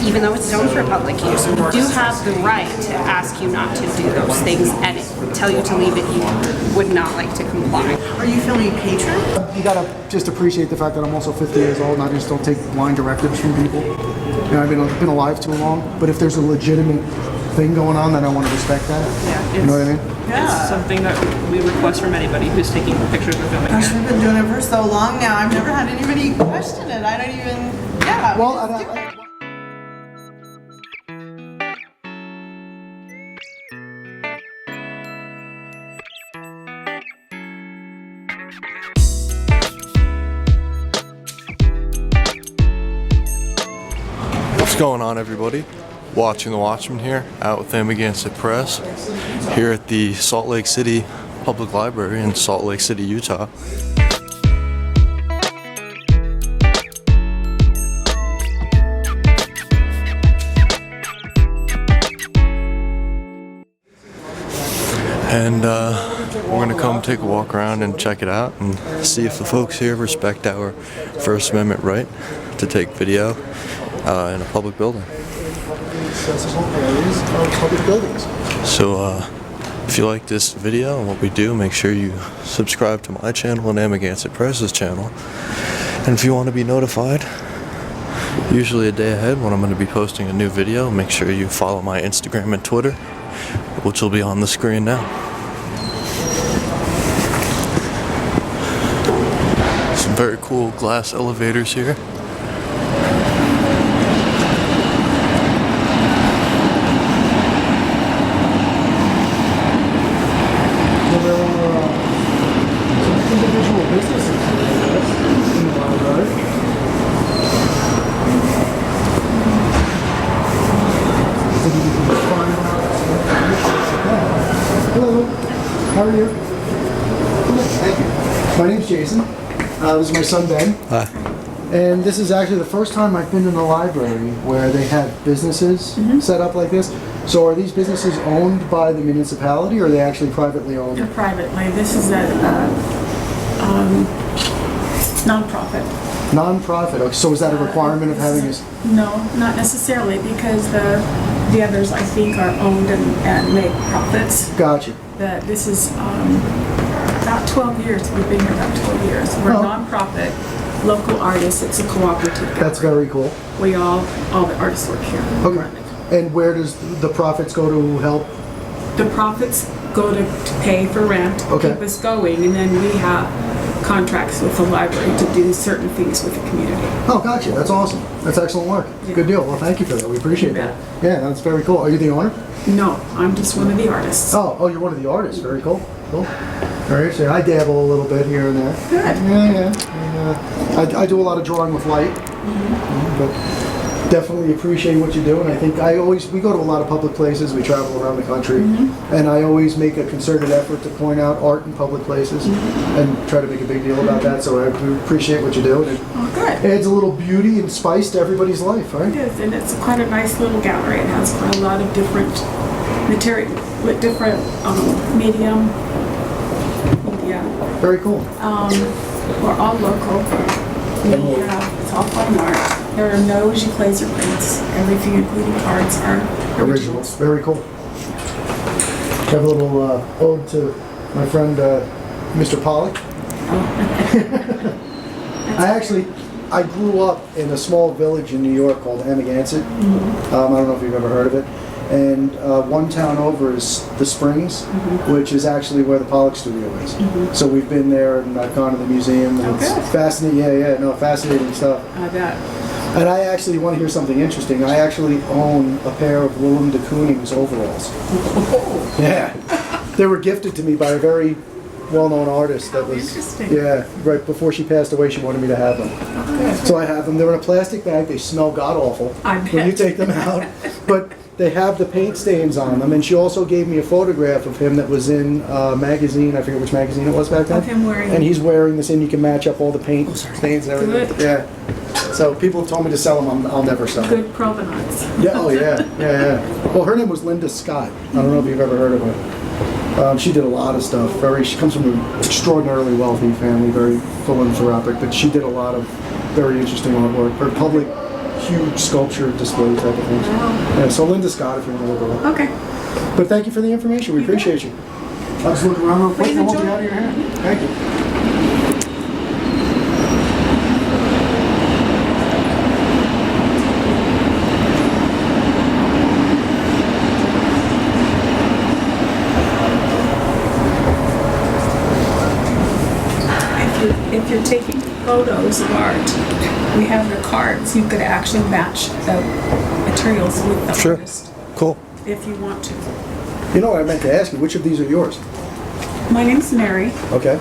even though it's zoned for public use, we do have the right to ask you not to do those things and tell you to leave if you would not like to comply. Are you feeling a patron? You gotta just appreciate the fact that I'm also 50 years old and I just don't take blind directives from people. You know, I've been alive too long, but if there's a legitimate thing going on, then I want to respect that. Yeah, you know what I mean? Yeah. It's something that we request from anybody who's taking pictures or filming. Gosh, we've been doing it for so long now. I've never had anybody question it. I don't even, yeah. Well, What's going on, everybody? Watching the Watchman here, out with Amagansett Press, here at the Salt Lake City Public Library in Salt Lake City, Utah. And we're gonna come take a walk around and check it out and see if the folks here respect our First Amendment right to take video in a public building. So if you like this video and what we do, make sure you subscribe to my channel and Amagansett Press's channel. And if you want to be notified, usually a day ahead when I'm going to be posting a new video, make sure you follow my Instagram and Twitter, which will be on the screen now. Some very cool glass elevators here. Hello, how are you? Thank you. My name's Jason. This is my son Ben. Hi. And this is actually the first time I've been in a library where they have businesses set up like this. So are these businesses owned by the municipality or are they actually privately owned? They're privately. This is a non-profit. Non-profit. Okay, so is that a requirement of having this? No, not necessarily, because the others, I think, are owned and make profits. Gotcha. This is about 12 years. We've been here about 12 years. We're a non-profit, local artists. It's a cooperative gallery. That's very cool. We all the artists work here. Okay. And where does the profits go to help? The profits go to pay for rent, okay, keep us going, and then we have contracts with the library to do certain things with the community. Oh, gotcha. That's awesome. That's excellent work. Yeah. Good deal. Well, thank you for that. We appreciate that. Yeah, that's very cool. Are you the owner? No, I'm just one of the artists. Oh, you're one of the artists. Very cool. Cool. Very interesting. I dabble a little bit here and there. Good. Yeah. I do a lot of drawing with light, but definitely appreciate what you do. And I think we go to a lot of public places. We travel around the country, and I always make a concerted effort to point out art in public places and try to make a big deal about that. So I appreciate what you do. And Good. It adds a little beauty and spice to everybody's life, right? It is, and it's quite a nice little gallery. It has quite a lot of different material, with different media. Very cool. We're all local. It's all fine art. There are no giclées or prints. Everything, including cards, are originals. Very cool. I have a little ode to my friend Mr. Pollock. I grew up in a small village in New York called Amagansett. I don't know if you've ever heard of it. And one town over is the Springs, which is actually where the Pollock studio is. So we've been there, and I've gone to the museum, and it's fascinating. Fascinating stuff. I bet. And I actually want to hear something interesting. I actually own a pair of Willem de Kooning's overalls. Yeah, they were gifted to me by a very well-known artist. That was interesting. Yeah, right before she passed away, she wanted me to have them. So I have them. They're in a plastic bag. They smell god-awful when you take them out, but they have the paint stains on them. And she also gave me a photograph of him that was in a magazine. I forget which magazine it was back then. Of him wearing. And he's wearing this, and you can match up all the paint stains and everything. Good. Yeah. So people have told me to sell them. I'll never sell them. Good provenance. Yeah. Oh yeah. Yeah. Well, her name was Linda Scott. I don't know if you've ever heard of her. She did a lot of stuff. She comes from an extraordinarily wealthy family, very philanthropic, but she did a lot of very interesting artwork. Her public huge sculpture display type of things. Yeah, so Linda Scott, if you want to look around. Okay. But thank you for the information. We appreciate you. I'll just look around real quick Please and we'll be enjoy. out of your hair. Thank you. If you're taking photos of art, we have the cards. You could actually match the materials with the Sure. artist Cool. if you want to. You know what I meant to ask you? Which of these are yours? My name's Mary. Okay.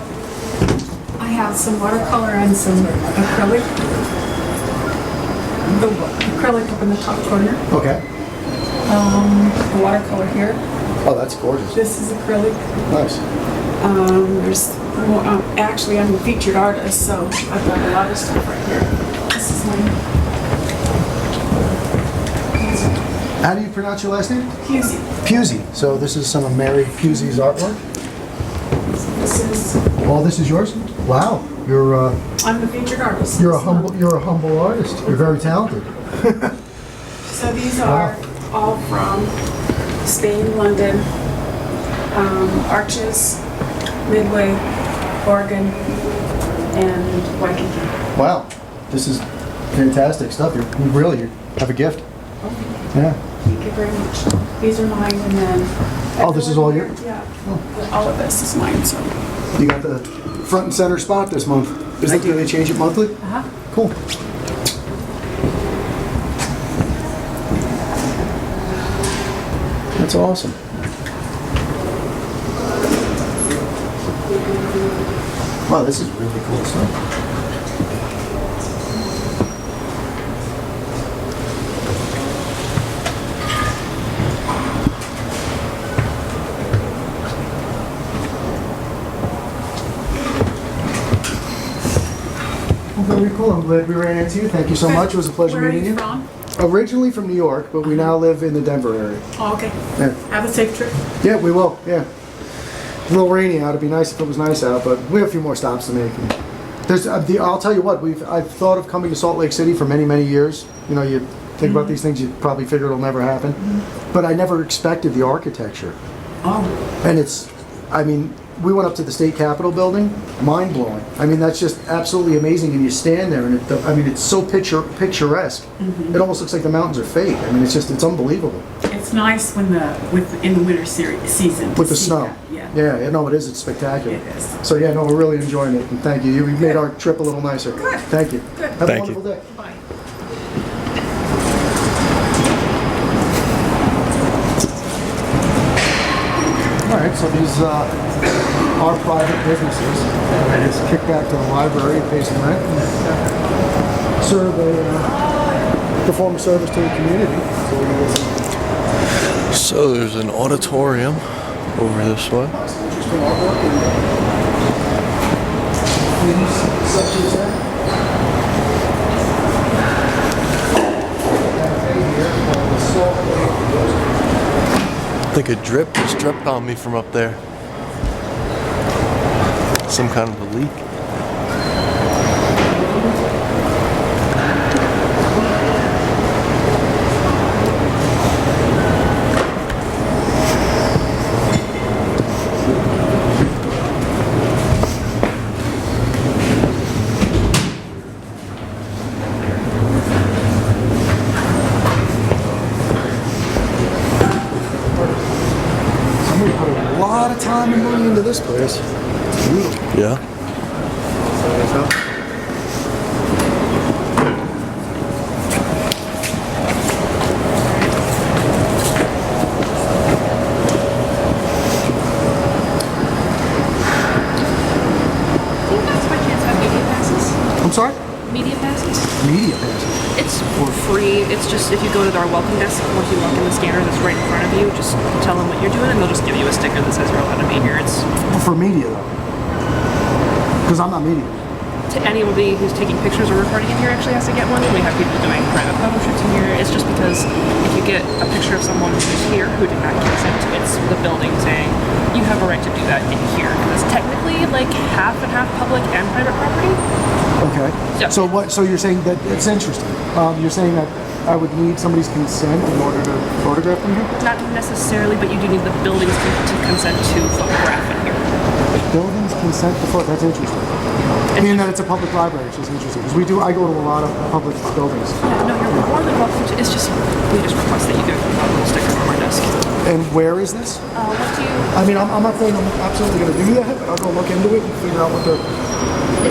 I have some watercolor and some acrylic. The acrylic up in the top corner. Okay. The watercolor here. Oh, that's gorgeous. This is acrylic. Nice. Actually, I'm a featured artist, so I've got a lot of stuff right here. This is mine. How do you pronounce your last name? Pusey. Pusey. So this is some of Mary Pusey's artwork. This is. All this is yours? Wow. You're I'm the featured artist. you're a humble artist. You're very talented. So these are all from Spain, London, Arches, Midway, Oregon, and Waikiki. Wow. This is fantastic stuff. You really have a gift. Yeah. Thank you very much. These are mine, and then. Oh, this is all yours? Yeah. All of this is mine, so. You got the front and center spot this month. Do they change it monthly? Uh-huh. Cool. That's awesome. Wow, this is really cool stuff. Well, very cool. I'm glad we ran into you. Thank you so much. It was a pleasure Where are meeting you you. from? Originally from New York, but we now live in the Denver area. Oh, okay. Yeah. Have a safe trip. Yeah, we will. Yeah. A little rainy out. It'd be nice if it was nice out, but we have a few more stops to make. And there's, I'll tell you what. I've thought of coming to Salt Lake City for many, many years. You know, you think about these things, you probably figure it'll never happen. But I never expected the architecture. Oh. And it's, I mean, we went up to the state capitol building, mind blowing. I mean, that's just absolutely amazing. And you stand there, and it's so picturesque. It almost looks like the mountains are fake. I mean, it's unbelievable. It's nice when in the winter season. to With the see snow. that. Yeah. Yeah, no, it is. It's spectacular. It is. So yeah, no, we're really enjoying it, and thank you. You've made our trip a little nicer. Good. Thank you. Good. Have Thank a wonderful day. Bye. All right, so these are private businesses. They just kick back to the library, pay some rent, and serve perform a service to the community. So we're gonna listen. So there's an auditorium over this way. Some interesting artwork and things such as that. I think a drip just dripped on me from up there. Some kind of a leak. Somebody put a lot of time and money into this place. It's beautiful. Yeah. Do you guys by chance have media passes? I'm sorry? Media passes? Media passes. It's free. It's just if you go to our welcome desk, once you walk in the scanner that's right in front of you, just tell them what you're doing, and they'll just give you a sticker that says you're allowed to be here. It's For media though. Because I'm not media. to anybody who's taking pictures or recording in here actually has to get one. We have people doing private photo shoots in here. It's just because if you get a picture of someone who's here who did not consent. It's the building saying, you have a right to do that in here. Because it's technically like half and half public and private property. Okay. Yeah. So what? So you're saying that it's interesting. You're saying that I would need somebody's consent in order to photograph them here? Not necessarily, but you do need the buildings to consent to photograph in here. Buildings consent to photograph. That's interesting. Being that it's a public library, it's just interesting because I go to a lot of public buildings. No, you're more than welcome to. It's just we just request that you do a little sticker on our desk. And where is this? What do you? I mean, I'm not saying I'm absolutely going to do that, but I'll go look into it and figure out what the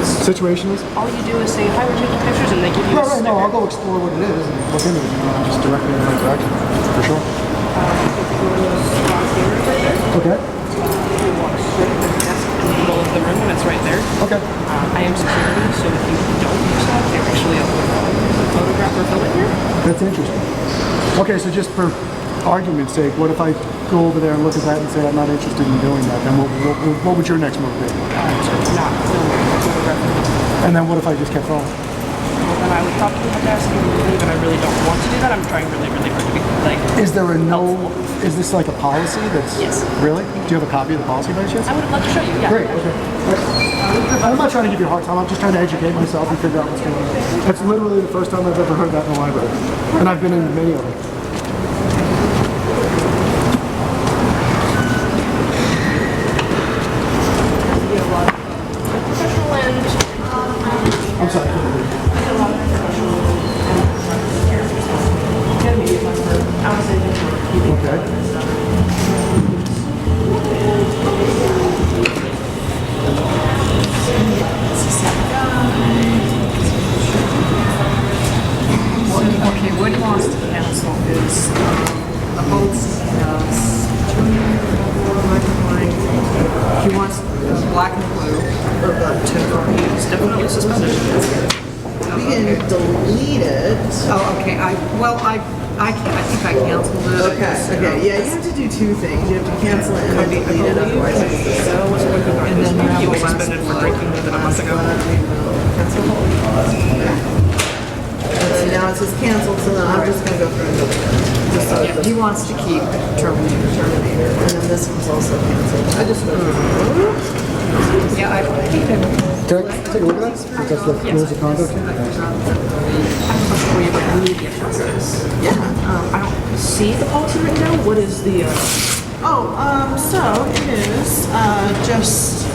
situation is. All you do is say, "Hi, we're taking pictures," and they give you a Right, sticker. no, I'll go explore what it is and look into it. And just direct me in the right direction, for sure. Okay. You walk straight to the desk in the middle of the room, and it's right there. Okay. I am security, so if you don't yourself, they're actually able to photograph or film it here. That's interesting. Okay, so just for argument's sake, what if I go over there and look at that and say I'm not interested in doing that? Then what would your next move be? Not filming or photographing. And then what if I just kept going? Well, then I would probably have to ask you to leave, and I really don't want to do that. I'm trying really, really hard to be like. Is there a no? Is this like a policy that's? Yes. Really? Do you have a copy of the policy by chance? I would have loved to show you. Yeah. Great. Okay. I'm not trying to give you a hard time. I'm just trying to educate myself and figure out what's going on. That's literally the first time I've ever heard that in a library, and I've been in many of them. Professional and I'm sorry. Okay. Okay, what he wants to cancel is both, he wants black and blue, he's definitely suspended. We can delete it. oh, okay, I can't, I think I canceled it. Okay, yeah, you have to do two things. You have to cancel it and then delete it, otherwise it's So was one who And then you have he was the last suspended for drinking more than a month ago. And then now it says canceled, so then I'm just gonna go through and go through. Just so He wants to keep Terminator. and then this one's also canceled. I just went through. Yeah, I think Can I take a look at that? That's the rules of conduct here? For you, but media justice. Yeah. I don't see the policy right now. What is the? So it is, just,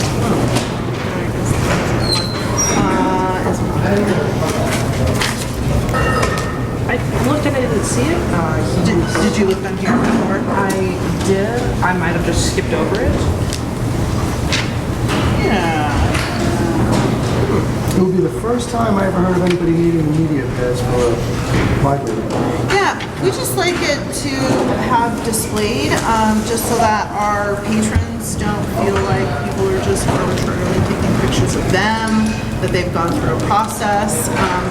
I looked and I didn't see it. did you look on here before? I did. I might have just skipped over it. Yeah. It would be the first time I ever heard of anybody needing a media pass for a library. Yeah, we just like it to have displayed, just so that our patrons don't feel like people are just arbitrarily taking pictures of them, that they've gone through a process.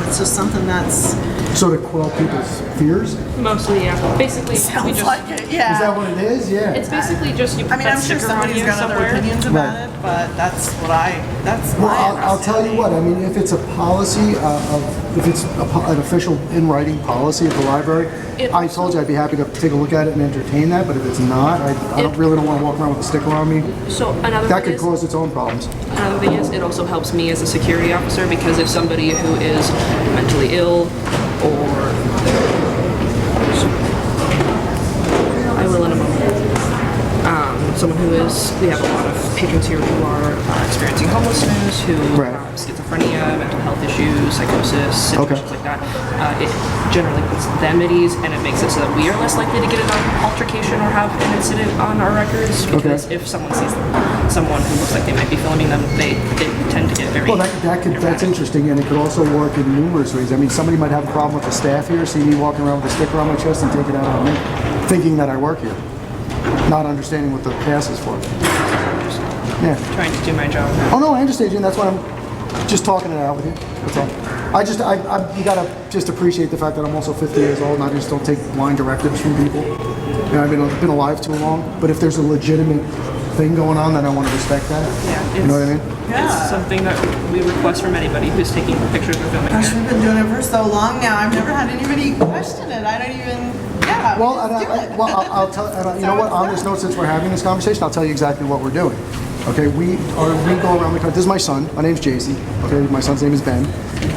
It's just something that's... So to quell people's fears? Is Mostly, yeah. Basically, we Sounds just. like it, yeah. that what it is? Yeah. It's basically just you put I mean, that I'm sure sticker on somebody's you got other somewhere. opinions about Right. it, but that's Well, my I'll tell you what. I mean, if it's a policy if it's an official in writing policy of the library, I told you I'd be happy to take a look at it and entertain that. But if it's not, I don't want to walk around with a sticker on me. So another That thing could is, cause its own problems. another thing is, it also helps me as a security officer because if somebody who is mentally ill or I will in a moment. Someone who is, we have a lot of patrons here who are experiencing homelessness, who Right. have schizophrenia, mental health issues, psychosis, situations like that. It generally puts them at ease, and it makes it so that we are less likely to get an altercation or have an incident on our records. Because if someone sees someone who looks like they might be filming them, they tend to get very. Well, that's interesting, and it could also work in numerous ways. I mean, somebody might have a problem with the staff here, see me walking around with a sticker on my chest and take it out on me, thinking that I work here, not understanding what the pass is for. Yeah. Trying to do my job. Oh no, I understand you, and that's why I'm just talking it out with you. That's all. You gotta just appreciate the fact that I'm also 50 years old, and I just don't take blind directives from people. You know, I've been alive too long. But if there's a legitimate thing going on, then I want to respect that. Yeah, You know what I mean? It's something that we request from anybody who's taking pictures or filming. Gosh, we've been doing it for so long now. I've never had anybody question it. I don't even, yeah, how Well, we just do it. I'll tell, you know what, on this note, since we're having this conversation, I'll tell you exactly what we're doing. Okay, we go around the country. This is my son. My name's JC. Okay, my son's name is Ben.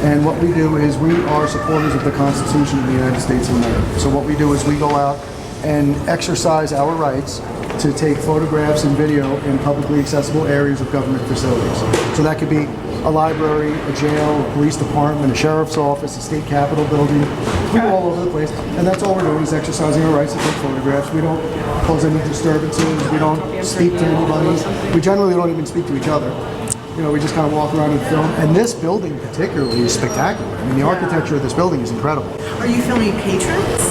And what we do is we are supporters of the Constitution of the United States of America. So what we do is we go out and exercise our rights to take photographs and video in publicly accessible areas of government facilities. So that could be a library, a jail, a police department, a sheriff's office, a state capitol building. We go all over the place, and that's all we're doing is exercising our rights to take photographs. We don't cause any disturbances. We don't speak to anybody. We generally don't even speak to each other. You know, we just kind of walk around and film. And this building particularly is spectacular. I mean, the architecture of this building is incredible. Are you filming patrons?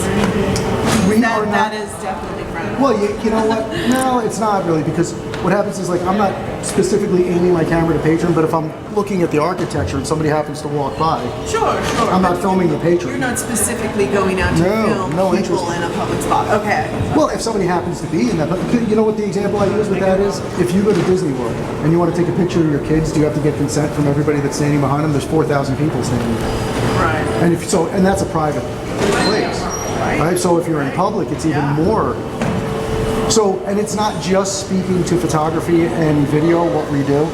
We are not. That is definitely friendly. Well, you know what? No, it's not really, because what happens is, like, I'm not specifically aiming my camera to patron, but if I'm looking at the architecture and somebody happens to walk by, Sure. I'm not filming the patron. You're not specifically going out to film no people interest. in a public spot. Okay. Well, if somebody happens to be in that, but you know what the example I use with that is? If you go to Disney World and you want to take a picture of your kids, do you have to get consent from everybody that's standing behind them? There's 4,000 people standing there. Right. And that's a private place. Right? So if you're in public, it's even more. So, and it's not just speaking to photography and video, what we do.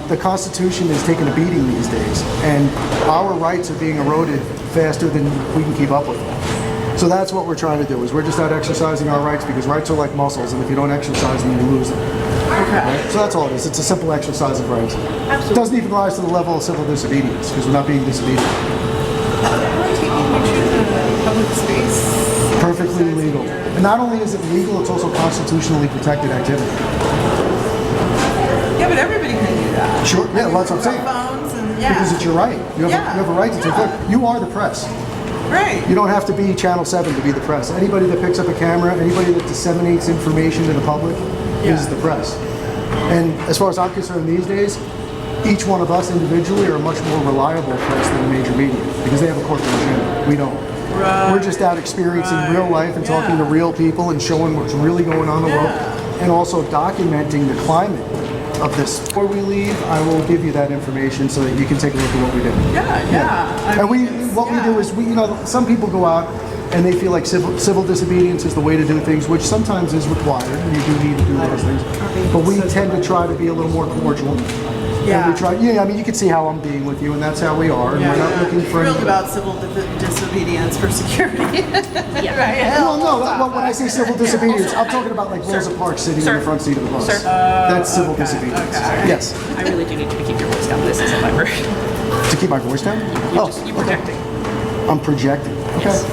The Constitution is taking a beating these days, and our rights are being eroded faster than we can keep up with them. So that's what we're trying to do, is we're just out exercising our rights, because rights are like muscles, and if you don't exercise them, you lose them. Okay. Right? So that's all it is. It's a simple exercise of rights. Absolutely. It doesn't even rise to the level of civil disobedience, because we're not being disobedient. Taking pictures in a public space. Perfectly legal. And not only is it legal, it's also constitutionally protected activity. Yeah, but everybody can do that. Sure, yeah, well, that's what I'm saying. Phones and yeah. Because it's your right. You have a right to take photos. You are the press. Right. You don't have to be Channel 7 to be the press. Anybody that picks up a camera, anybody that disseminates information to the public is the press. And as far as I'm concerned these days, each one of us individually are a much more reliable press than a major media, because they have a corporate agenda. We don't. Right. We're just out experiencing real life and talking to real people and showing what's really going on in the world, and also documenting the climate of this. Before we leave, I will give you that information so that you can take a look at what we do. Yeah. And we do is you know, some people go out and they feel like civil disobedience is the way to do things, which sometimes is required, and you do need to do those things. But we tend to try to be a little more cordial. Yeah. And we try. Yeah, I mean, you can see how I'm being with you, and that's how we are. And we're not looking for thrilled any. about civil disobedience for security. Right. Well, no. When I say civil disobedience, I'm talking about like Rosa Parks sitting in the front seat of the bus. That's civil disobedience. Okay. Yes. I really do need you to keep your voice down. This is a library. To keep my voice down. You're projecting. I'm projecting. Okay. Yes.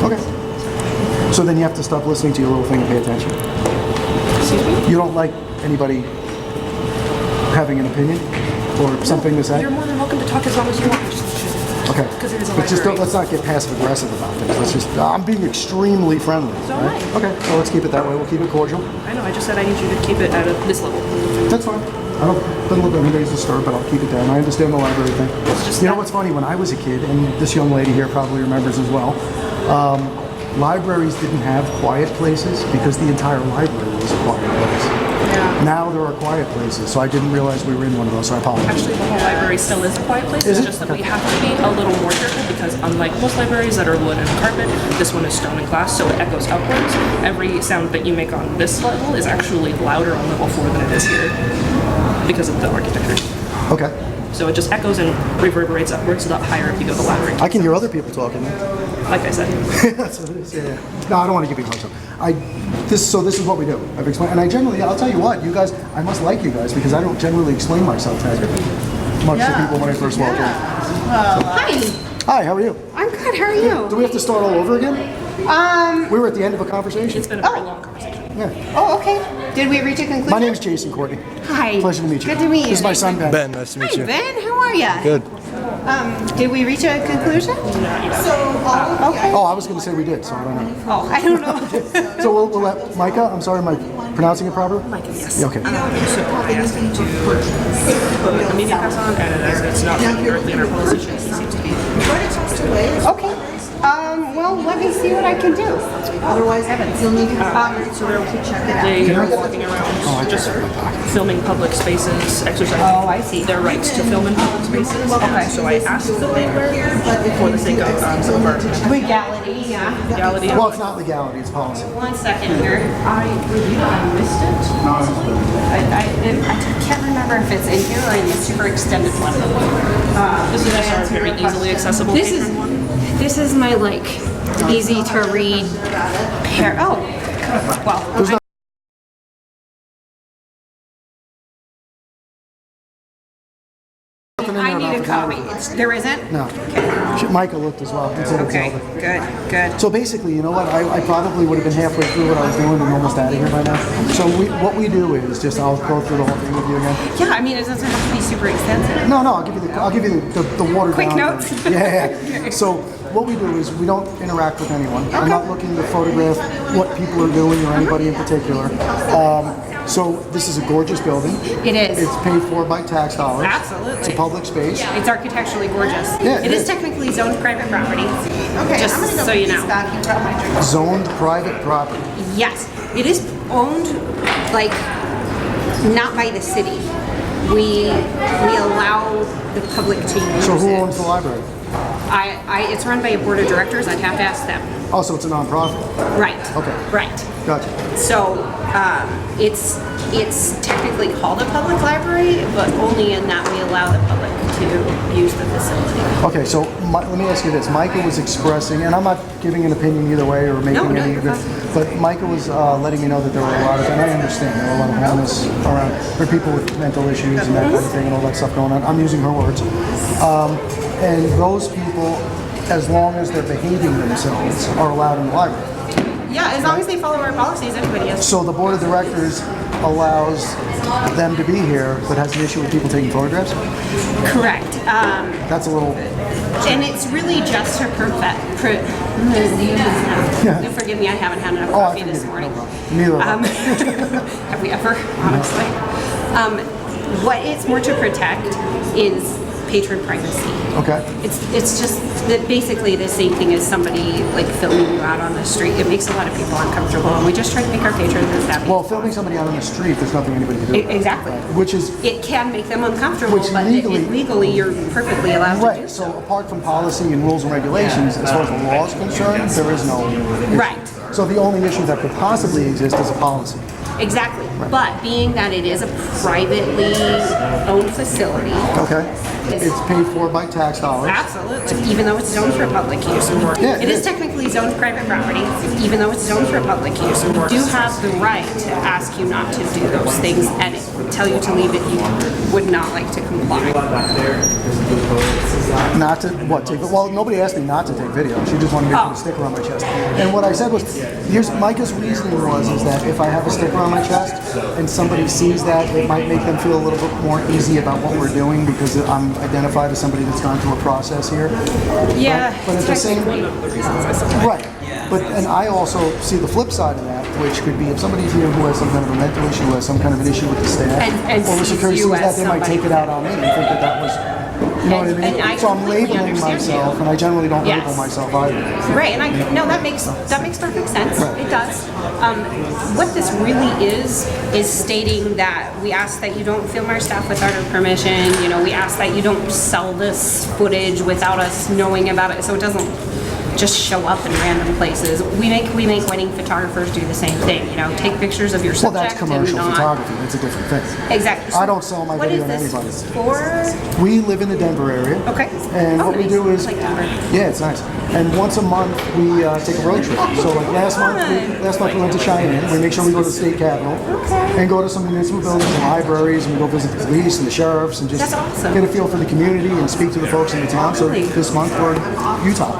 Okay. So then you have to stop listening to your little thing and pay attention. Excuse me? You don't like anybody having an opinion or something to say? You're more than welcome to talk as long as you want. Okay. Because it is a But just library. let's not get passive aggressive about things. Let's just, I'm being extremely friendly. So am I. Okay, well, let's keep it that way. We'll keep it cordial. I know, I just said I need you to keep it at this level. That's fine. Doesn't look like anybody's disturbed, but I'll keep it down. I understand the library thing. just You know that- what's funny? When I was a kid, and this young lady here probably remembers as well, libraries didn't have quiet places because the entire library was a quiet place. Yeah. Now there are quiet places, so I didn't realize we were in one of those, so I apologize. Actually, the whole library still is a quiet place. Is It's it? just that we have to be a little more careful because unlike most libraries that are wood and carpet, this one is stone and glass, so it echoes upwards. Every sound that you make on this level is actually louder on level 4 than it is here because of the architecture. Okay. So it just echoes and reverberates upwards, so the higher up you go, the louder it gets. I can hear other people talking. Like I said. That's what it is. Yeah. No, I don't want to give you a hard time. This is what we do. I've explained, and I'll tell you what, you guys, I must like you guys because I don't generally explain myself as much to people when I first walk in. Hi, Hi, how are you? I'm good. How are you? Do we have to start all over again? We were at the end of a conversation. It's been a very long conversation. Yeah. Oh, okay. Did we reach a conclusion? My name is Jason Courtney. Hi. Pleasure to meet you. Good to meet you. This is my son Ben. Ben, nice to meet Hi, you. Ben. How are you? Good. Did we reach a conclusion? Okay. Oh, I was going to say we did, so I don't know. Oh, I don't know. So we'll let Micah. I'm sorry, am I pronouncing it properly? Like, yes. Yeah, okay. So I asked him to put the media pass on, and as it's not written directly in our policy, it seems to be. Okay. Well, well, let me see what I can do. Otherwise, you'll need to check it out. They are walking around just filming public spaces, exercising their rights to film in public spaces. Okay. So I asked that they wear for the sake of some of our Legality, yeah. legality. Well, it's not legality, it's policy. 1 second here. I missed it. I can't remember if it's in here or in the super extended one. This is just our very easily accessible patron one. This is my like easy to read pair. Oh, well. I need a copy. There isn't? No. Michael looked as well. He said it's Okay, Zelda. good. So basically, you know what? I probably would have been halfway through what I was doing and almost out of here by now. So what we do is just I'll go through the whole thing with you again. Yeah, I mean, it doesn't have to be super extensive. No, I'll give you the watered Quick down notes? version. Yeah. So what we do is we don't interact with anyone. I'm not looking to photograph what people are doing or anybody in particular. So this is a gorgeous building. It is. It's paid for by tax dollars. Absolutely. It's a public space. It's architecturally gorgeous. Yeah, it is technically zoned private property. Okay, Just I'm gonna go so you put know. these back. You brought my drink. Zoned private property. Yes, it is owned like not by the city. We allow the public to use So who it. owns the library? It's run by a board of directors. I'd have to ask them. Oh, so it's a nonprofit. Right. Okay. Right. Gotcha. So it's technically called a public library, but only in that we allow the public to use the facility. Okay, so let me ask you this. Micah was expressing, and I'm not giving an opinion either way or making No, any you're good, fine. but Micah was letting me know that there were a lot of, and I understand, there were a lot of homeless around, there are people with mental issues and that kind of thing and all that stuff going on. I'm using her words. And those people, as long as they're behaving themselves, are allowed in the library. Yeah, as long as they follow our policies, everybody is. So the board of directors allows them to be here, but has an issue with people taking photographs? Correct. That's a little, And it's really just to forgive me, I haven't had enough oh, I coffee forgive this you, no morning. problem. Neither of us. Have we ever, honestly? What it's more to protect is patron privacy. Okay. It's just that basically the same thing as somebody like filming you out on the street. It makes a lot of people uncomfortable, and we just try to make our patrons as happy. Well, filming somebody out on the street, there's nothing anybody can do. Exactly. Which is, It can make them uncomfortable, Which but legally you're perfectly allowed to do right, so apart from policy and rules and regulations, as far as the law is concerned, there is no issue. Right. So the only issue that could possibly exist is a policy. Exactly. But being that it is a privately owned facility, Okay? It's paid for by tax dollars. absolutely, even though it's zoned for public use, Yeah, it is technically zoned private property, even though it's zoned for public use. You do have the right to ask you not to do those things and tell you to leave if you would not like to comply. Not to, what, take, well, nobody asked me not to take video. She just wanted me to put a sticker on my chest. And what I said was, here's, Micah's reasoning is that if I have a sticker on my chest and somebody sees that, it might make them feel a little bit more easy about what we're doing because I'm identified as somebody that's gone through a process here. Yeah, But at the same, One of the reasons I support. right. But, and I also see the flip side of that, which could be if somebody's here who has some kind of a mental issue, has some kind of an issue with the staff, And or the sees security you sees that, as they might take it somebody- out on me and think that that was, you know what I mean? And I So I'm completely labeling understand myself, you. and I generally don't Yes. label myself either. Right, and that makes perfect sense. Right. It does. What this really is stating that we ask that you don't film our staff without our permission. You know, we ask that you don't sell this footage without us knowing about it, so it doesn't just show up in random places. We make wedding photographers do the same thing. You know, take pictures of your Well, subject that's commercial and not. photography, that's a different thing. Exactly. I don't sell my video to What anybody. is this for? We live in the Denver area. Okay. And Oh, what we nice. do is, I like Denver. yeah, it's nice. And once a month we take a road trip. So like last month we went to Cheyenne. We make sure we go to the state capitol and go to some municipal buildings and libraries, and we go visit the police and the sheriffs and just That's awesome. get a feel for the community and speak to the folks in the town. So Really? this month we're in Utah.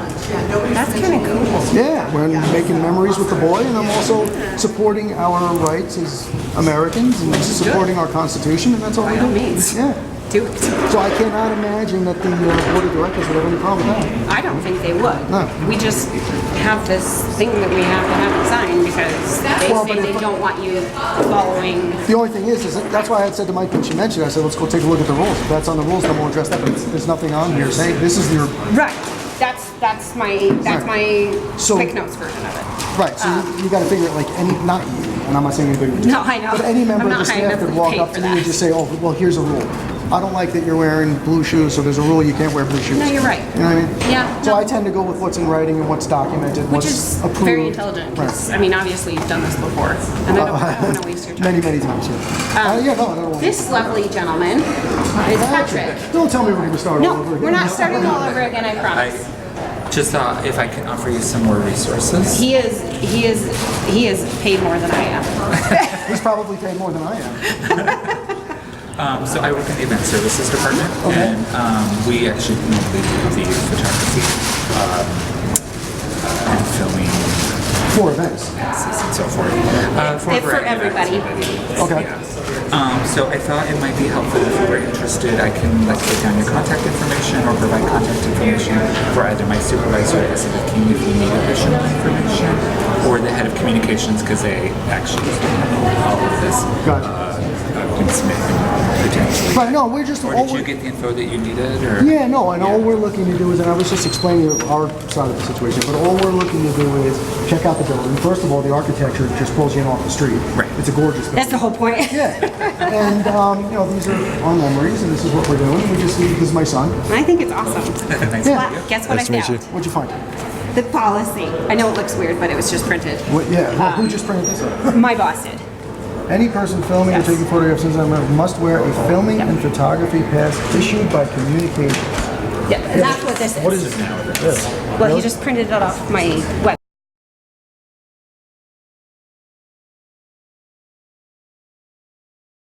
That's kind of cool. Yeah, we're making memories with the boy, and I'm also supporting our rights as Americans and supporting our Constitution, and that's all we By do. all means. Yeah. Do it. So I cannot imagine that the board of directors would have any problem with that. I don't think they would. No. We just have this thing that we have to have it signed because they Well, say but they if- don't want you following. The only thing is that's why I had said to Mike when she mentioned it, I said, let's go take a look at the rules. If that's on the rules, then we'll address that. But there's nothing on here saying this is your. Right. That's my So- quick notes version of it. Right, so you gotta figure it like not you, and I'm not saying anybody would do No, it, I know. but any member I'm of the not high staff enough could to walk pay up for to me that. and just say, oh, well, here's a rule. I don't like that you're wearing blue shoes, so there's a rule you can't wear blue shoes. No, you're right. You know what I mean? Yeah, So no. I tend to go with what's in writing and what's documented, Which what's is approved. very intelligent, because, I mean, obviously you've done this before, and I don't want to waste your time. Many, many times, yeah. Yeah, no, I don't want This lovely gentleman is Patrick. Don't tell me we're gonna start all over No, again. we're not starting all over again, I promise. Just thought if I can offer you some more resources. He is paid more than I am. He's probably paid more than I am. So I work in the event services department, and we actually normally do the photography and filming For events. and so forth. For a For variety of everybody. activities, Okay. yeah. So I thought it might be helpful if you were interested. I can take down your contact information or provide contact information for either my supervisor as a team if you need additional information, or the head of communications because they actually all of this. Gotcha. Potentially. Right, no, we're just Or all did you we're- get the info that you needed? Or? Yeah, no, and all we're looking to do is, and I was just explaining our side of the situation, but all we're looking to do is check out the building. First of all, the architecture just pulls you in off the street. Right. It's a gorgeous building. That's the whole point. Yeah, and these are our memories, and this is what we're doing. This is my son. I think it's awesome. Nice Yeah. to meet you. Guess what Nice to I meet found? you. What'd you find? The policy. I know it looks weird, but it was just printed. Well, who just printed this up? My boss did. Any person filming Yes. or taking photographs must wear a filming and photography pass issued by communications. Yeah, and that's what this is. What is it now? This. Well, he just printed it off my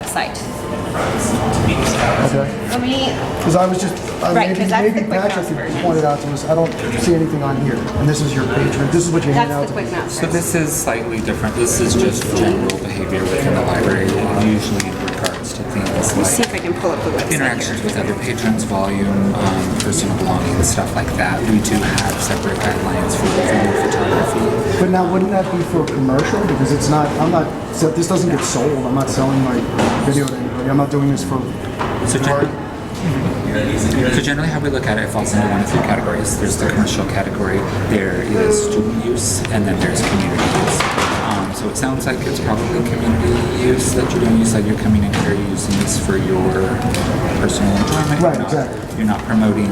website. Okay. Let me, Because I was just, Right, 'cause that's maybe the quick Patrick notes could version. point it out to us. I don't see anything on here. And this is your page. This is what you hand out that's to the me. quick notes. So this is slightly different. This is just general behavior within the library, usually in regards to things Let's see like if I can pull up the website interactions here. with other patrons, volume, personal belongings, stuff like that. We do have separate guidelines for video photography. But now, wouldn't that be for commercial? Because it's not, so this doesn't get sold. I'm not selling my video to anybody. I'm not doing this for So generally how we look at it, it falls into one of three categories. There's the commercial category, there is student use, and then there's community use. So it sounds like it's probably community use that you're doing. You said you're coming in here, you're using this for your personal enjoyment. Right, You're not- exactly. You're not promoting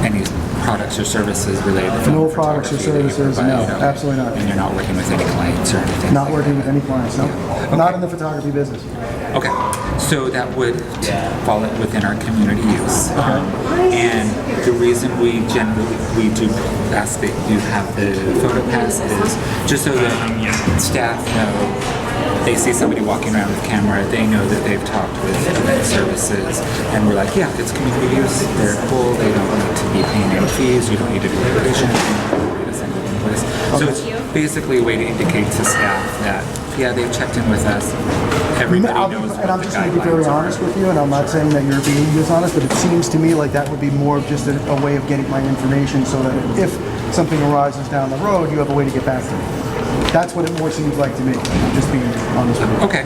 any products or services related to film No products or photography that you services, provide, no, absolutely not. And you're not working with any clients or anything? not like working that? with any clients, no. Not in the photography business. Okay, so that would fall within our community use. And the reason we do ask that you have the photo pass is just so that staff know, they see somebody walking around with a camera, they know that they've talked with event services, and we're like, yeah, it's community use, they're cool, they don't need to be paying any fees, you don't need to do litigation, so it's basically a way to indicate to staff that, yeah, they've checked in with us, everybody knows what And I'm the just going to be very guidelines are. honest with you, and I'm not saying that you're being dishonest, but it seems to me like that would be more of just a way of getting my information so that if something arises down the road, you have a way to get back to me. That's what it more seems like to me, just being honest with you. Okay,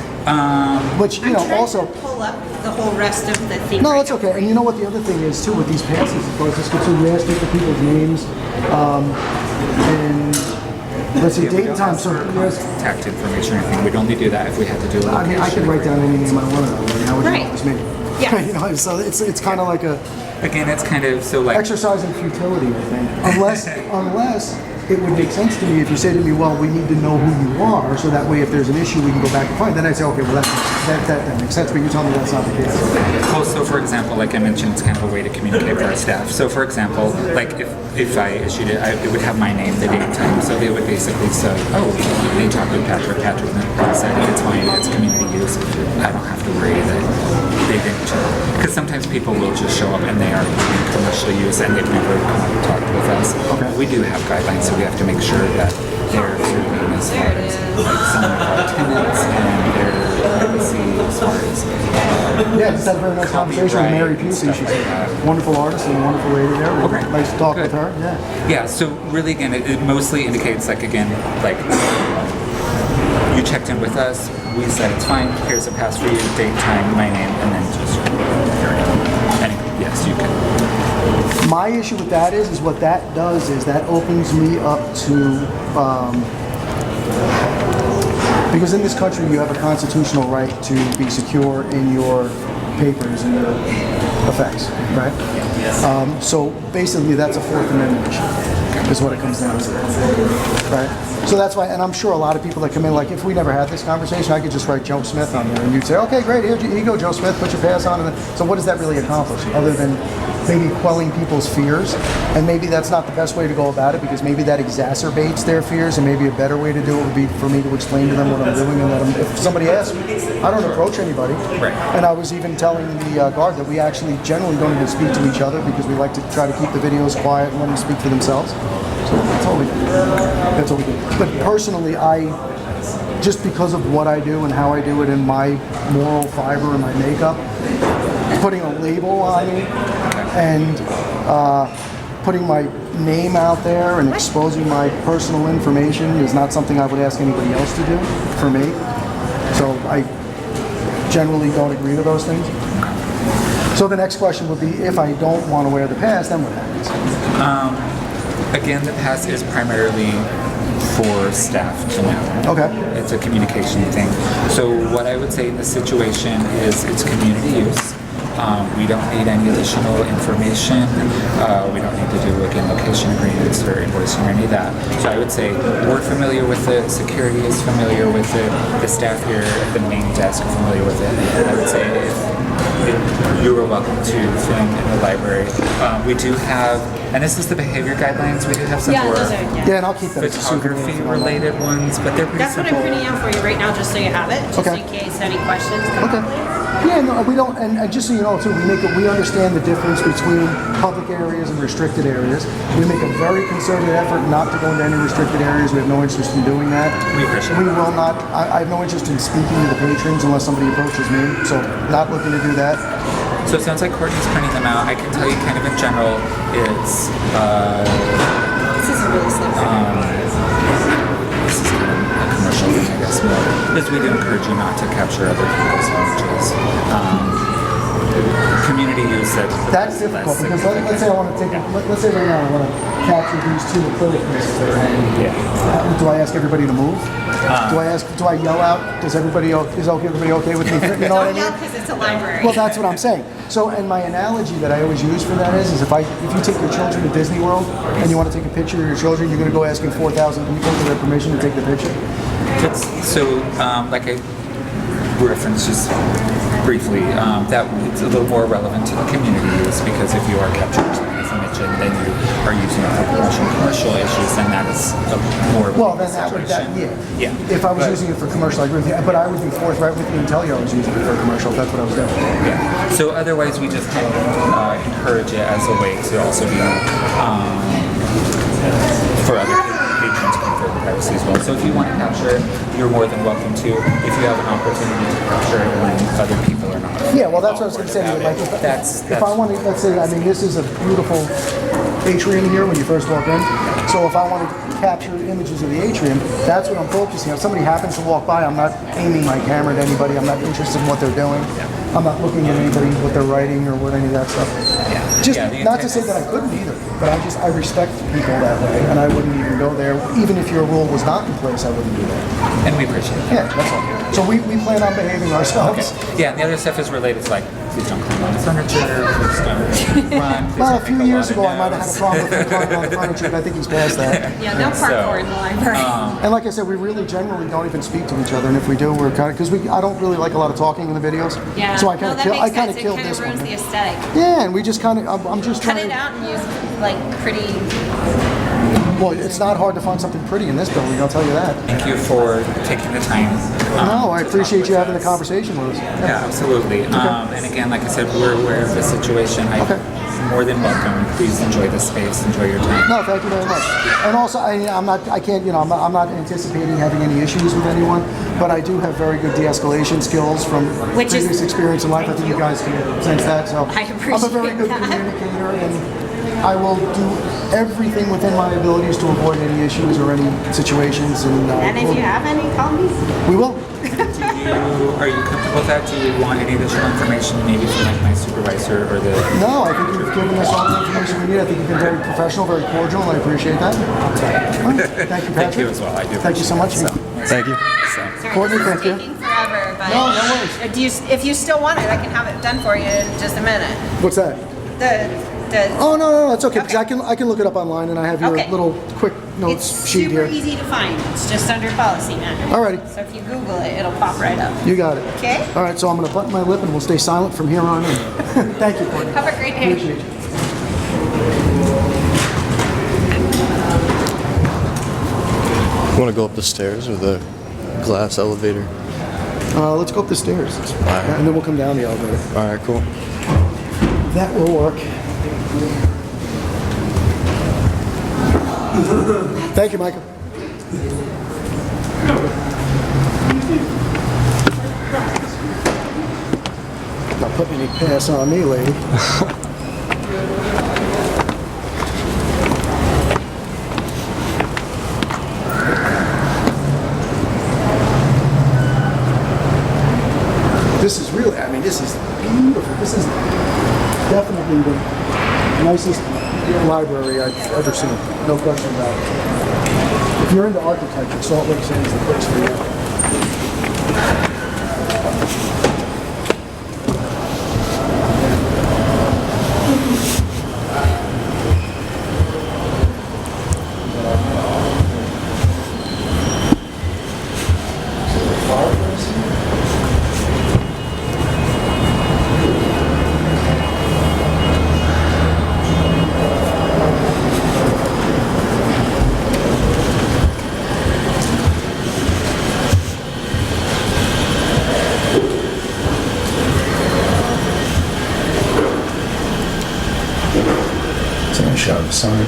Which, you know, also, Pull up the whole rest of the thing. no, right that's now. okay. And you know what the other thing is too with these passes, of course, is so we asked for people's names, and let's see, yeah, we date and don't time. ask So, for yes, contact information or anything, we'd only do that if we had to do a I mean, I could write down any name I want to. How would you Right. know it's me? Yes. You know, so it's kind of like a Again, it's kind of, so like, exercise in futility, I think. Unless it would make sense to me if you say to me, well, we need to know who you are, so that way if there's an issue, we can go back and find. Then I'd say, okay, well, that makes sense, but you tell me that's not the case. well, so for example, like I mentioned, it's kind of a way to communicate with our staff. So for example, like if I issued it, it would have my name, the date and time, so they would basically say, oh, they talked with Patrick said it's fine, it's community use, I don't have to worry that they didn't check. Because sometimes people will just show up and they are doing commercial use and they've never talked with us. Okay. We do have guidelines, so we have to make sure that they're observing as far as like some of our tenants and their privacy as far as Yeah, just had a very nice conversation with Mary copyright and Pusey. stuff She's like that. a wonderful artist and a wonderful lady there. Okay. Nice to talk Good. with her. Yeah. Yeah, so really again, it mostly indicates like again, like you checked in with us, we said it's fine, here's a pass for you, date, time, my name, and then just, and yes, you can. My issue with that is what that does is that opens me up to, because in this country you have a constitutional right to be secure in your papers and your effects, right? So basically that's a Fourth Amendment issue, is what it comes down to, right? So that's why, and I'm sure a lot of people that come in, like if we never had this conversation, I could just write Joe Smith on there and you'd say, okay, great, here you go, Joe Smith, put your pass on. And then, so what does that really accomplish other than maybe quelling people's fears? And maybe that's not the best way to go about it, because maybe that exacerbates their fears, and maybe a better way to do it would be for me to explain to them what I'm doing, and let them, if somebody asks me, I don't approach anybody. Right. And I was even telling the guard that we actually generally don't even speak to each other, because we like to try to keep the videos quiet and let them speak for themselves. So that's all we do. That's all we do. But personally, just because of what I do and how I do it in my moral fiber and my makeup, putting a label on me and putting my name out there and exposing my personal information is not something I would ask anybody else to do for me. So I generally don't agree to those things. So the next question would be, if I don't want to wear the pass, then what happens? Again, the pass is primarily for staff to know. Okay. It's a communication thing. So what I would say in this situation is it's community use. We don't need any additional information. We don't need to do, again, location agreements or invoicing or any of that. So I would say we're familiar with it, security is familiar with it, the staff here at the main desk are familiar with it. I would say you are welcome to film in the library. We do have, and this is the behavior guidelines, we do have some more Yeah, and I'll keep that as a souvenir if you don't mind. photography-related ones, but they're pretty That's what simple. I'm printing out for you right now, just so you have it, just Okay. in case any questions come Okay. up later. Yeah, no, we don't, and just so you know too, we understand the difference between public areas and restricted areas. We make a very concerted effort not to go into any restricted areas. We have no interest in doing that. We appreciate We it. will not, I have no interest in speaking to the patrons unless somebody approaches me, so not looking to do that. So it sounds like Courtney's printing them out. I can tell you kind of in general, it's, This is really slim. this is kind of a commercial thing, I guess, because we do encourage you not to capture other people's images. Community use that. That's difficult because let's say I want to take, let's say right now I want to capture these two acrylic pieces that are hanging. Yeah. Do I ask everybody to move? Do I yell out? Does everybody, is everybody okay with me? You know what I Don't yell mean? because it's a library. Well, that's what I'm saying. So, and my analogy that I always use for that is if you take your children to Disney World and you want to take a picture of your children, you're going to go asking 4,000 people for their permission to take the picture. Like I referenced just briefly, that it's a little more relevant to the community use, because if you are capturing somebody's image and then you are using it for commercial issues, then that is a more of a Well, then that would, Yeah. If I was using it for commercial, I agree with you. But I would be forthright with you and tell you I was using it for commercial. That's what I was doing. Yeah. So otherwise, we just kind of encourage it as a way to also be for other patrons to confer privacy as well. So if you want to capture it, you're more than welcome to. If you have an opportunity to capture it when other people are not. Yeah, well, that's what I was going to say. Like, if I want to, let's say, I mean, this is a beautiful atrium here when you first walk in. So if I want to capture images of the atrium, that's what I'm focusing on. If somebody happens to walk by, I'm not aiming my camera at anybody. I'm not interested in what they're doing. I'm not looking at anybody, what they're writing or what any of that stuff. Just not to say that I couldn't either, but I respect people that way, and I wouldn't even go there. Even if your rule was not in place, I wouldn't do that. And we appreciate it. Yeah, that's all. So we plan on behaving ourselves. Yeah, and the other stuff is related to like, please don't climb on the furniture, please don't run. Please Well, a don't few make years lot ago, of I might have had a problem with him climbing on the furniture, but I think he's past that. Yeah, no parkour in the library. And like I said, we really generally don't even speak to each other, and if we do, we're kind of, because I don't really like a lot of talking in the videos. Yeah, So I no, kind that of makes killed sense. killed It kind this of ruins one. the aesthetic. Yeah, and we just kind of, I'm just Cut trying it to. out and use like pretty. Well, it's not hard to find something pretty in this building, I'll tell you that. Thank you for taking the time. No, I to appreciate talk you with having the us. conversation with us. Yeah, absolutely. And again, like I said, we're aware of the situation. I'm more than welcome. Please enjoy the space, enjoy your time. No, thank you very much. And also, I'm not anticipating having any issues with anyone, but I do have very good de-escalation skills from previous experience in life. I think you guys can sense that. So I I'm a very appreciate good that. communicator, and I will do everything within my abilities to avoid any issues or any situations. And And if you have any, call me. we will. Do are you comfortable with that? Do you want any additional information, maybe from like my supervisor or the? No, I think you've given us all the information we need. I think you've been very professional, very cordial, and I appreciate that. All right. Thank you, Patrick. Thank you as well. I do. Thank you so much. Thank you. Sorry, Courtney, this is thank you. taking forever, but. No, no worries. Do you, if you still want it, I can have it done for you in just a minute. What's that? The, Oh, no, it's okay, because Okay. I can look it up online, and I have your Okay. little quick it's notes sheet super here. easy to find. It's just under policy matters. Alrighty. So if you Google it, it'll pop right up. You got it. Okay? All right, so I'm going to button my lip, and we'll stay silent from here on in. Thank you, Courtney. Have a great day. Appreciate you. Want to go up the stairs or the glass elevator? Let's go up the stairs, and then we'll come down the elevator. All right, cool. That will work. Thank you, Michael. Not putting any pass on me, lady. This is really, I mean, this is beautiful. This is definitely the nicest library I've ever seen. No question about it. If you're into architecture, Salt Lake City is the place for you. It's a nice shot of the sun.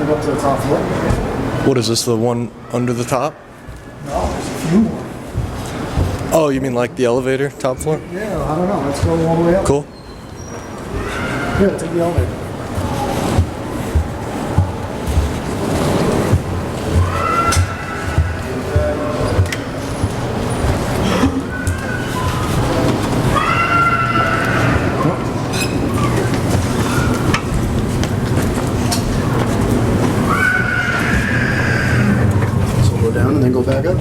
Go up to the top floor. What is this, the one under the top? No, there's a few more. Oh, you mean like the elevator, top floor? Yeah, I don't know. Let's go all the way up. Cool. Here, take the elevator. So we'll go down and then go back up.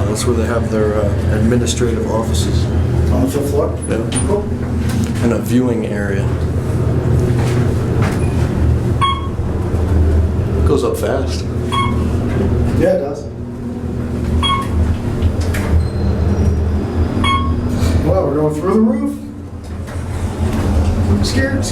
That's where they have their administrative offices. On the fifth floor? Yeah. Cool. And a viewing area. Goes up fast. Yeah, it does. Wow, we're going through the roof. Scared.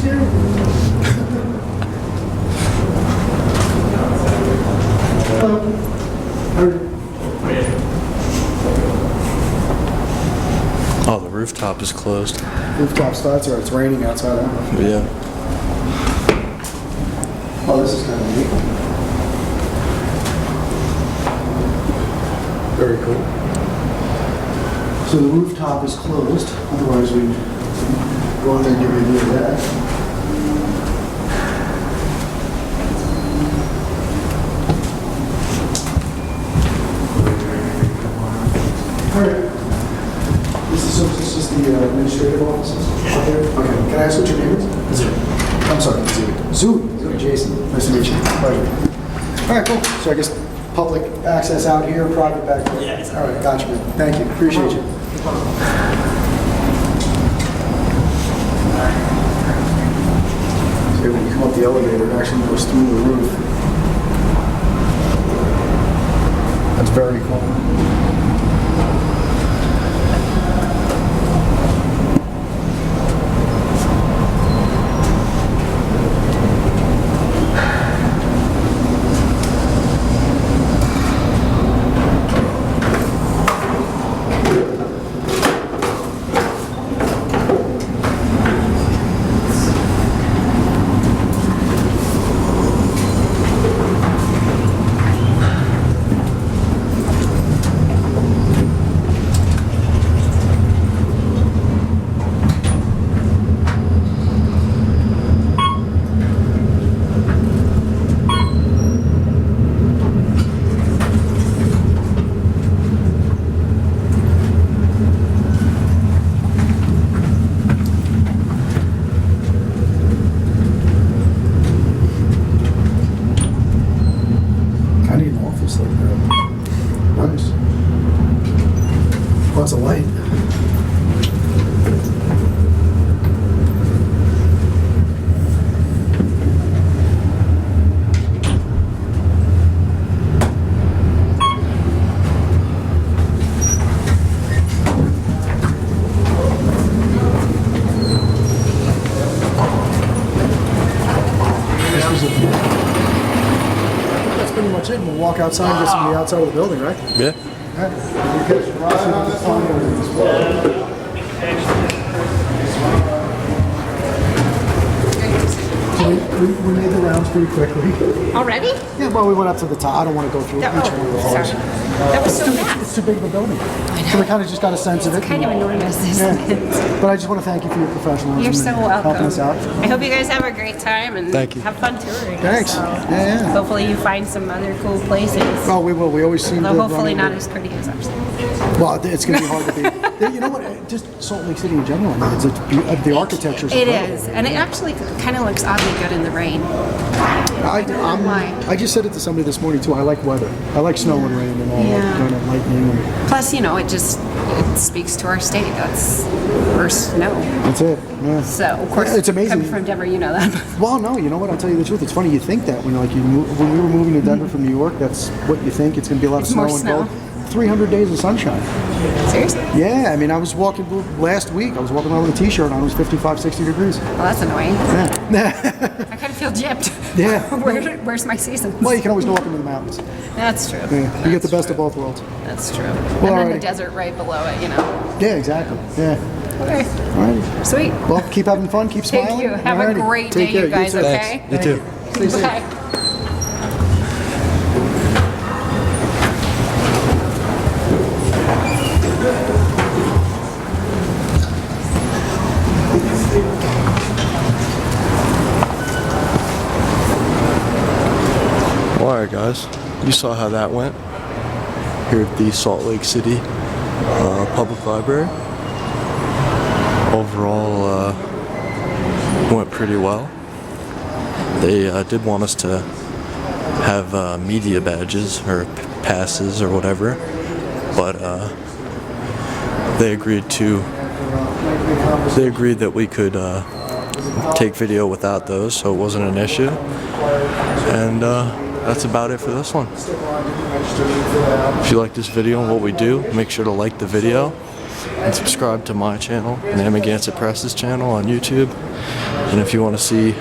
rooftop is closed. Rooftop starts, or it's raining outside. I don't know. Yeah. Oh, this is kind of neat. Very cool. So the rooftop is closed, otherwise we'd go in there and give you a view of that. Alright. This is the administrative offices out there? Okay, can I ask what your name is? Zoo. I'm sorry, Zoo. Jason, nice to meet you. Pleasure. Alright, cool. So I guess public access out here, private back there? Yeah. Alright, gotcha, man. Thank you, appreciate you. So when you come up the elevator, it actually goes through the roof. That's very cool. Lots of light. That's pretty much it. We'll walk outside and get some of the outside of the building, right? Yeah. So we made the rounds pretty quickly. Already? Yeah, well, we went up to the top. I don't want to go through each one of the halls. Sorry. That was so It's fast. too big of a building. So we kind of just got a sense of it. Kind of enormous, isn't it? But I just want to thank you for your professionalism. You're so and welcome. helping us out. I hope you guys have a great time and Thank you. have fun touring. Thanks. So Yeah. hopefully you find some other cool places. Oh, we will. We always seem to. Although hopefully run not into- as pretty as ours. Well, it's going to be hard to beat. You know what? Just Salt Lake City in general. I mean, the architecture is It incredible. is, and it actually kind of looks oddly good in the rain. I just said it to somebody this morning too. I like weather. I like snow and rain and all that kind of lightning. And Plus, it speaks to our state. That's first snow. that's it. Yeah. So, of course, It's amazing. coming from Denver, you know that. Well, no, you know what? I'll tell you the truth. It's funny you think that when when we were moving to Denver from New York, that's what you think. It's going to be a lot of It's snow more and snow. cold. 300 days of sunshine. Seriously? Yeah, I mean, I was walking last week. I was walking around with a t-shirt on. It was 55, 60 degrees. Well, that's annoying. Yeah. I kind of feel gypped. Yeah. Where's my season? Well, you can always go up into the mountains. That's true. Yeah, you get the best of both worlds. That's true. Well, And then the alrighty. desert right below it, Yeah, exactly. Yeah. Okay. All right. Sweet. Well, keep having fun. Keep smiling. Thank you. Have a Alrighty. great Take day, care. you guys, too. okay? You too. Stay safe. Bye. Alright guys, you saw how that went here at the Salt Lake City Public Library. Overall, went pretty well. They did want us to have media badges or passes or whatever, but they agreed that we could take video without those, so it wasn't an issue. And that's about it for this one. If you like this video and what we do, make sure to like the video and subscribe to my channel and Amagansett Press's channel on YouTube. And if you want to see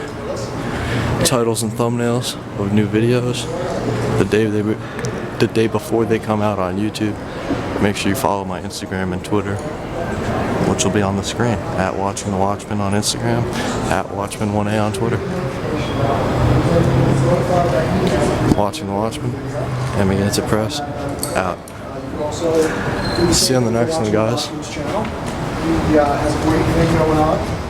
titles and thumbnails of new videos the day before they come out on YouTube, make sure you follow my Instagram and Twitter, which which will be on the screen. At Watching the Watchman on Instagram, at Watchman1A on Twitter. Watching the Watchman, Amagansett Press, out. See you on the next one, guys. He has a great thing going on.